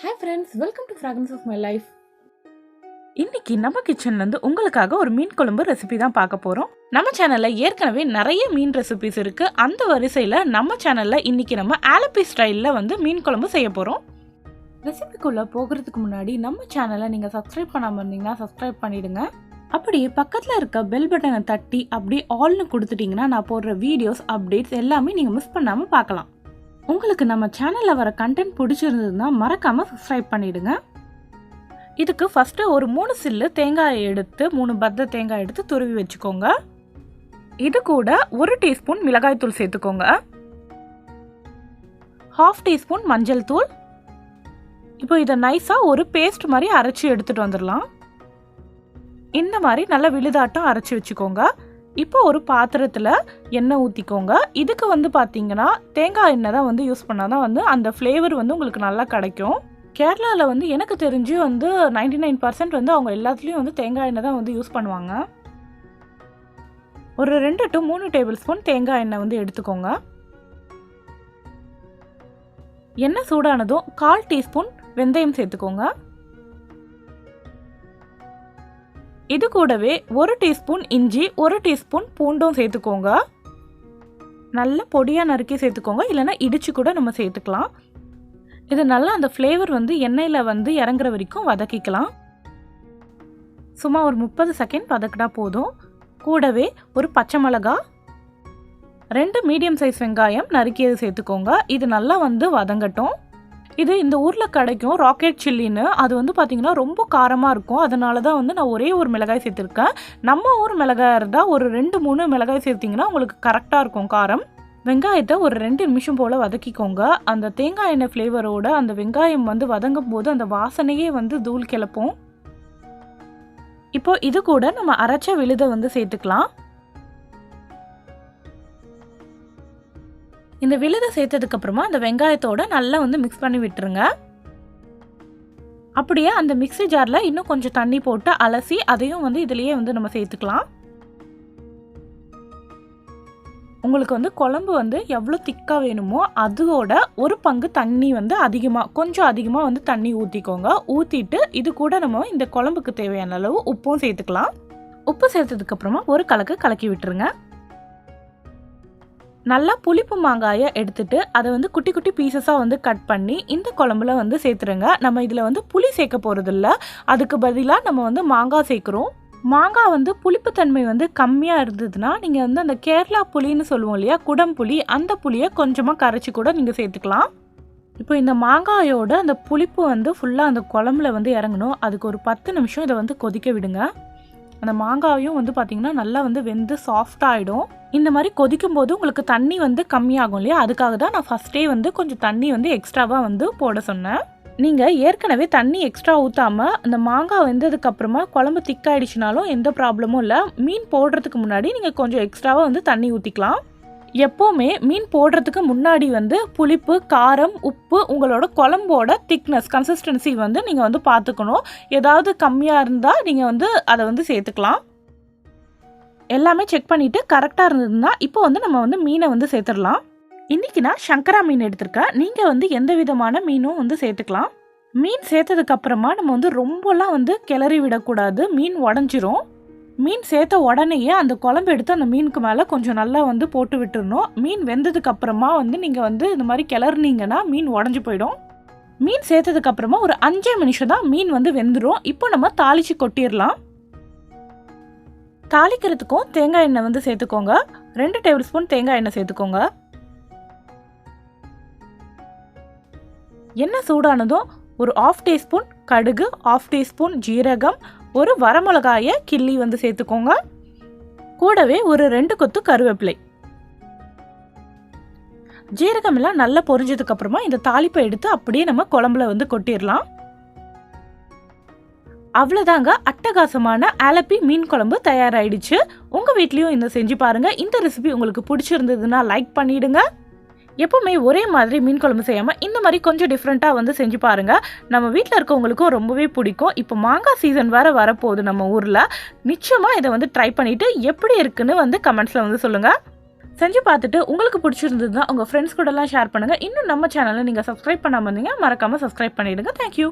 Hi friends, welcome to Fragrance of My Life. இன்னைக்கு நம்ம கிச்சன்ல இருந்து உங்களுக்காக ஒரு மீன் குழம்பு ரெசிபி தான் பார்க்க போறோம். நம்ம சேனல்ல ஏற்கனவே நிறைய மீன் ரெசிபிஸ் இருக்கு. அந்த வரிசையில நம்ம சேனல்ல இன்னைக்கு நம்ம ஆலப்பி ஸ்டைல்ல மீன் குழம்பு செய்ய போறோம். ரெசிபிக்குள்ள போகிறதுக்கு முன்னாடி நம்ம சேனலை நீங்க சப்ஸ்கிரைப் பண்ணாம இருந்தீங்கன்னா சப்ஸ்கிரைப் பண்ணிடுங்க. அப்படியே பக்கத்துல இருக்க பெல் பட்டனை தட்டி அப்படியே ஆல்னு கொடுத்துட்டீங்கன்னா நான் போடுற வீடியோஸ் அப்டேட்ஸ் எல்லாமே நீங்க மிஸ் பண்ணாம பார்க்கலாம். உங்களுக்கு நம்ம சேனல்ல வர கண்டென்ட் பிடிச்சிருந்ததுன்னா மறக்காம சப்ஸ்கிரைப் பண்ணிடுங்க. இதுக்கு ஃபர்ஸ்ட் ஒரு 3 சில்லு தேங்காயை எடுத்து 3 பத்த தேங்காய் எடுத்து துருவி வச்சுக்கோங்க. இது கூட 1 டீஸ்பூன் மிளகாய் தூள் சேர்த்துக்கோங்க. 1/2 டீஸ்பூன் மஞ்சள் தூள். இப்போ இதை நைஸா ஒரு பேஸ்ட் மாதிரி அரைச்சி எடுத்துட்டு வந்துடலாம். இந்த மாதிரி நல்லா விழுதாட்டம் அரைச்சி வச்சுக்கோங்க. இப்போ ஒரு பாத்திரத்தில் எண்ணெய் ஊற்றிக்கோங்க. இதுக்கு பார்த்தீங்கன்னா தேங்காய் எண்ணெய் தான் யூஸ் பண்ணால் தான் அந்த ஃப்ளேவர் உங்களுக்கு நல்லா கிடைக்கும். கேரளாவில் எனக்கு தெரிஞ்சு 99% அவங்க எல்லாத்துலேயும் தேங்காய் எண்ணெய் தான் யூஸ் பண்ணுவாங்க. ஒரு 2 to 3 டேபிள் ஸ்பூன் தேங்காய் எண்ணெய் எடுத்துக்கோங்க. எண்ணெய் சூடானதும் 1/4 டீஸ்பூன் வெந்தயம் சேர்த்துக்கோங்க. இது கூடவே 1 டீஸ்பூன் இஞ்சி 1 டீஸ்பூன் பூண்டும் சேர்த்துக்கோங்க. நல்ல பொடியாக நறுக்கி சேர்த்துக்கோங்க, இல்லைன்னா இடிச்சு கூட நம்ம சேர்த்துக்கலாம். இது நல்லா அந்த ஃப்ளேவர் எண்ணெயில் இறங்குற வரைக்கும் வதக்கிக்கலாம். சும்மா ஒரு 30 செகண்ட் வதக்கினா போதும். கூடவே ஒரு பச்சை மிளகா, 2 மீடியம் சைஸ் வெங்காயம் நறுக்கியது சேர்த்துக்கோங்க. இது நல்லா வதங்கட்டும். இது இந்த ஊரில் கிடைக்கும் ராக்கெட் சில்லின்னு. அது பார்த்தீங்கன்னா ரொம்ப காரமாக இருக்கும். அதனால தான் நான் ஒரே ஒரு மிளகாய் சேர்த்துருக்கேன். நம்ம ஊர் மிளகாய் இருந்தால் ஒரு 2-3 மிளகாய் சேர்த்திங்கன்னா உங்களுக்கு கரெக்டாக இருக்கும் காரம். வெங்காயத்தை ஒரு 2 நிமிஷம் போல் வதக்கிக்கோங்க. அந்த தேங்காய் எண்ணெய் ஃப்ளேவரோட அந்த வெங்காயம் வதங்கும் போது அந்த வாசனையே தூள் கிளப்போம். இப்போ இது கூட நம்ம அரைச்ச விழுதை சேர்த்துக்கலாம். இந்த விழுதை சேர்த்ததுக்கு அப்புறமா அந்த வெங்காயத்தோட நல்லா மிக்ஸ் பண்ணி விட்டுருங்க. அப்படியே அந்த மிக்ஸி ஜாரில் இன்னும் கொஞ்சம் தண்ணி போட்டு அலசி அதையும் இதுலேயே நம்ம சேர்த்துக்கலாம். உங்களுக்கு குழம்பு எவ்வளோ திக்காக வேணுமோ அதோட ஒரு பங்கு தண்ணி கொஞ்சம் அதிகமாக தண்ணி ஊற்றிக்கோங்க. ஊற்றிட்டு இது கூட நம்ம இந்த குழம்புக்கு தேவையான அளவு உப்பும் சேர்த்துக்கலாம். உப்பு சேர்த்ததுக்கு அப்புறமா ஒரு கலக்கி விட்டுருங்க. நல்லா புளிப்பு மாங்காயை எடுத்துட்டு அதை குட்டி குட்டி பீசஸாக கட் பண்ணி இந்த குழம்புல சேர்த்துருங்க. நம்ம இதில் புளி சேர்க்க போகிறதில்ல. அதுக்கு பதிலாக நம்ம மாங்காய் சேர்க்குறோம். மாங்காய் புளிப்புத்தன்மை கம்மியாக இருந்ததுன்னா நீங்கள் அந்த கேரளா புளின்னு சொல்லுவோம் இல்லையா, குடம்புளி, அந்த புளியை கொஞ்சமாக கரைச்சி கூட நீங்கள் சேர்த்துக்கலாம். இப்போ இந்த மாங்காயோட அந்த புளிப்பு ஃபுல்லாக அந்த குழம்புல இறங்கணும். அதுக்கு ஒரு 10 நிமிஷம் இதை கொதிக்க விடுங்க. அந்த மாங்காயும் பார்த்தீங்கன்னா நல்லா வெந்து சாஃப்டாகிடும். இந்த மாதிரி கொதிக்கும் போது உங்களுக்கு தண்ணி கம்மியாகும் இல்லையா, அதுக்காக தான் நான் ஃபஸ்ட்டே கொஞ்சம் தண்ணி எக்ஸ்ட்ராவாக போட சொன்னேன். நீங்கள் ஏற்கனவே தண்ணி எக்ஸ்ட்ரா ஊற்றாமல் அந்த மாங்காய் வெந்ததுக்கப்புறமா குழம்பு திக்காயிடுச்சுனாலும் எந்த ப்ராப்ளமும் இல்லை. மீன் போடுறதுக்கு முன்னாடி நீங்கள் கொஞ்சம் எக்ஸ்ட்ராவாக தண்ணி ஊற்றிக்கலாம். எப்போவுமே மீன் போடுறதுக்கு முன்னாடி புளிப்பு, காரம், உப்பு, உங்களோட குழம்போட திக்னஸ், கன்சிஸ்டன்சி நீங்கள் பார்த்துக்கணும். ஏதாவது கம்மியாக இருந்தால் நீங்கள் அதை சேர்த்துக்கலாம். எல்லாமே செக் பண்ணிவிட்டு கரெக்டாக இருந்ததுன்னா இப்போ நம்ம மீனை சேர்த்துடலாம். இன்றைக்கி நான் சங்கரா மீன் எடுத்திருக்கேன். நீங்கள் எந்த விதமான மீனும் சேர்த்துக்கலாம். மீன் சேர்த்ததுக்கப்புறமா நம்ம ரொம்பலாம் கிளறி விடக்கூடாது, மீன் உடஞ்சிரும். மீன் சேர்த்த உடனேயே அந்த குழம்பு எடுத்து அந்த மீனுக்கு மேலே கொஞ்சம் நல்லா போட்டு விட்டுருணும். மீன் வெந்ததுக்கு அப்புறமா நீங்கள் இந்த மாதிரி கிளறினீங்கன்னா மீன் உடஞ்சி போயிடும். மீன் சேர்த்ததுக்கு அப்புறமா ஒரு 5 நிமிஷம் தான் மீன் வெந்துடும். இப்போ நம்ம தாளிச்சு கொட்டிடலாம். தாளிக்கிறதுக்கும் தேங்காய் எண்ணெய் சேர்த்துக்கோங்க. 2 டேபிள் ஸ்பூன் தேங்காய் எண்ணெய் சேர்த்துக்கோங்க. எண்ணெய் சூடானதும் ஒரு 1/2 டீஸ்பூன் கடுகு, 1/2 டீஸ்பூன் ஜீரகம், ஒரு வரமிளகாயை கிள்ளி சேர்த்துக்கோங்க. கூடவே ஒரு 2 கொத்து கருவேப்பிலை. ஜீரகம் எல்லாம் நல்லா பொரிஞ்சதுக்கு அப்புறமா இந்த தாளிப்பை எடுத்து அப்படியே நம்ம குழம்புல கொட்டிடலாம். அவ்வளோதாங்க, அட்டகாசமான ஆலப்பி மீன் குழம்பு தயாராகிடுச்சு. உங்கள் வீட்லேயும் இந்த செஞ்சு பாருங்கள். இந்த ரெசிபி உங்களுக்கு பிடிச்சிருந்ததுன்னா லைக் பண்ணிவிடுங்க. எப்போவுமே ஒரே மாதிரி மீன் குழம்பு செய்யாமல் இந்த மாதிரி கொஞ்சம் டிஃப்ரெண்ட்டாக செஞ்சு பாருங்கள். நம்ம வீட்டில் இருக்கவங்களுக்கும் ரொம்பவே பிடிக்கும். இப்போ மாங்காய் சீசன் வேறு வரப்போகுது நம்ம ஊரில். நிச்சயமாக இதை ட்ரை பண்ணிவிட்டு எப்படி இருக்குன்னு கமெண்ட்ஸில் சொல்லுங்கள். செஞ்சு பார்த்துட்டு உங்களுக்கு பிடிச்சிருந்ததுன்னா உங்கள் ஃப்ரெண்ட்ஸ் கூடலாம் ஷேர் பண்ணுங்கள். இன்னும் நம்ம சேனலை நீங்கள் சப்ஸ்கிரைப் பண்ணாமல் இருந்தீங்க மறக்காமல் சப்ஸ்கிரைப் பண்ணிவிடுங்க. தேங்க்யூ.